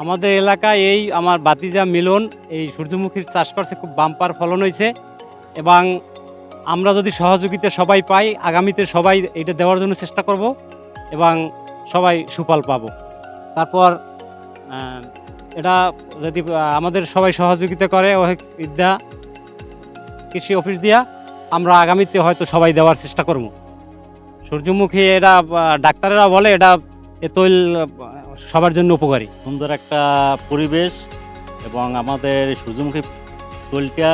আমাদের এলাকায় এই আমার বাতিজা মিলন এই সূর্যমুখীর চাষ করছে, খুব বাম্পার ফলন হয়েছে। এবং আমরা যদি সহযোগিতা সবাই পাই, আগামীতে সবাই এটা দেওয়ার জন্য চেষ্টা করব এবং সবাই সুফল পাবো। তারপর এটা যদি আমাদের সবাই সহযোগিতা করে বিদ্যা কৃষি অফিস দিয়া, আমরা আগামীতে হয়তো সবাই দেওয়ার চেষ্টা করব। সূর্যমুখী এটা ডাক্তারেরা বলে এটা এ তৈল সবার জন্য উপকারী। সুন্দর একটা পরিবেশ এবং আমাদের সূর্যমুখী তৈলটা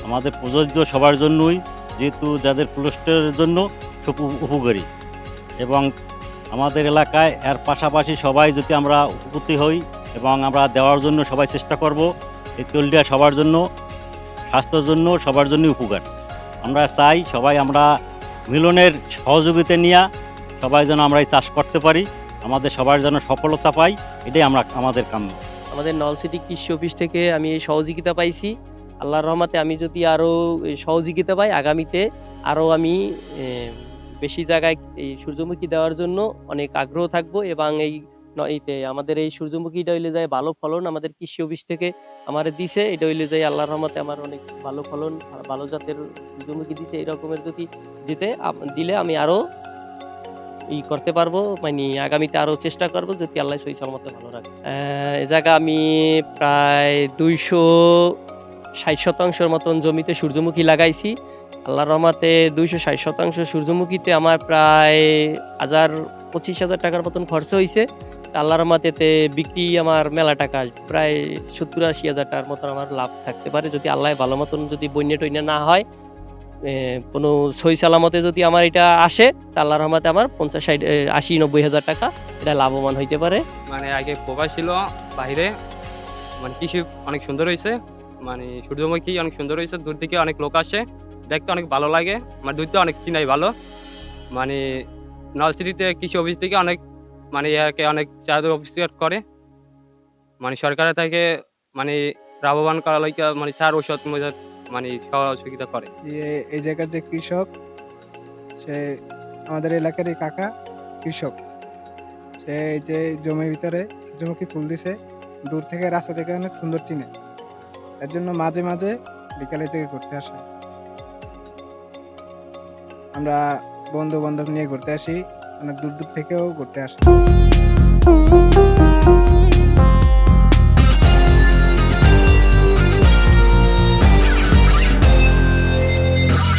আমাদের প্রযোজ্য সবার জন্যই, যেহেতু যাদের কোলেস্টেরলের জন্য খুব উপকারী। এবং আমাদের এলাকায় এর পাশাপাশি সবাই যদি আমরা উপকৃত হই এবং আমরা দেওয়ার জন্য সবাই চেষ্টা করব, এই তৈলটা সবার জন্য, স্বাস্থ্যের জন্য সবার জন্যই উপকার। আমরা চাই সবাই আমরা মিলনের সহযোগিতা নিয়ে সবাই যেন আমরা এই চাষ করতে পারি, আমাদের সবার যেন সফলতা পাই, এটাই আমাদের কাম্য। আমাদের নলসিটি কৃষি অফিস থেকে আমি এই সহযোগিতা পাইছি। আল্লাহর রহমতে আমি যদি আরও সহযোগিতা পাই, আগামীতে আরও আমি বেশি জায়গায় এই সূর্যমুখী দেওয়ার জন্য অনেক আগ্রহ থাকবো। এবং এইতে আমাদের এই সূর্যমুখীটা হইলে যায় ভালো ফলন আমাদের কৃষি অফিস থেকে আমার দিছে। এটা হইলে যায় আল্লাহর রহমতে আমার অনেক ভালো ফলন, ভালো জাতের সূর্যমুখী দিছে। এই রকমের যদি দিলে আমি আরও করতে পারবো, মানে আগামীতে আরও চেষ্টা করবো যদি আল্লাহ সহি সালামতে ভালো রাখে। এ জায়গা আমি প্রায় 260% মতন জমিতে সূর্যমুখী লাগাইছি। আল্লাহর রহমতে 260% সূর্যমুখীতে আমার প্রায় 25,000 টাকার মতন খরচ হয়েছে। আল্লাহর রহমতে বিক্রি আমার মেলা টাকা, প্রায় 70-80 হাজার টাকার মতন আমার লাভ থাকতে পারে যদি আল্লাহ ভালো মতন, যদি বন্যা টন্যা না হয়, কোনো সহি সালামতে যদি আমার এটা আসে, তা আল্লাহর রহমতে আমার 50-60-80-90 হাজার টাকা এটা লাভবান হইতে পারে। মানে আগে প্রবাস ছিল বাইরে, মানে কৃষি অনেক সুন্দর হয়েছে, মানে সূর্যমুখী অনেক সুন্দর হয়েছে, দূর থেকে অনেক লোক আসে, দেখতে অনেক ভালো লাগে, মানে দূরতে অনেক চিনাই ভালো। মানে নলসিটিতে কৃষি অফিস থেকে অনেক, মানে ইয়াকে অনেক চাহিদা অফিস করে, মানে সরকারের থেকে মানে লাভবান করা লাগে, মানে সার ঔষধ মানে সহযোগিতা করে। এই জায়গার যে কৃষক, সে আমাদের এলাকারই কাকা কৃষক, সে এই যে জমির ভিতরে সূর্যমুখী ফুল দিছে, দূর থেকে রাস্তা থেকে অনেক সুন্দর চিনে, এর জন্য মাঝে মাঝে বিকালে থেকে ঘুরতে আসে। আমরা বন্ধু বান্ধব নিয়ে ঘুরতে আসি, অনেক দূর দূর থেকেও ঘুরতে আসি।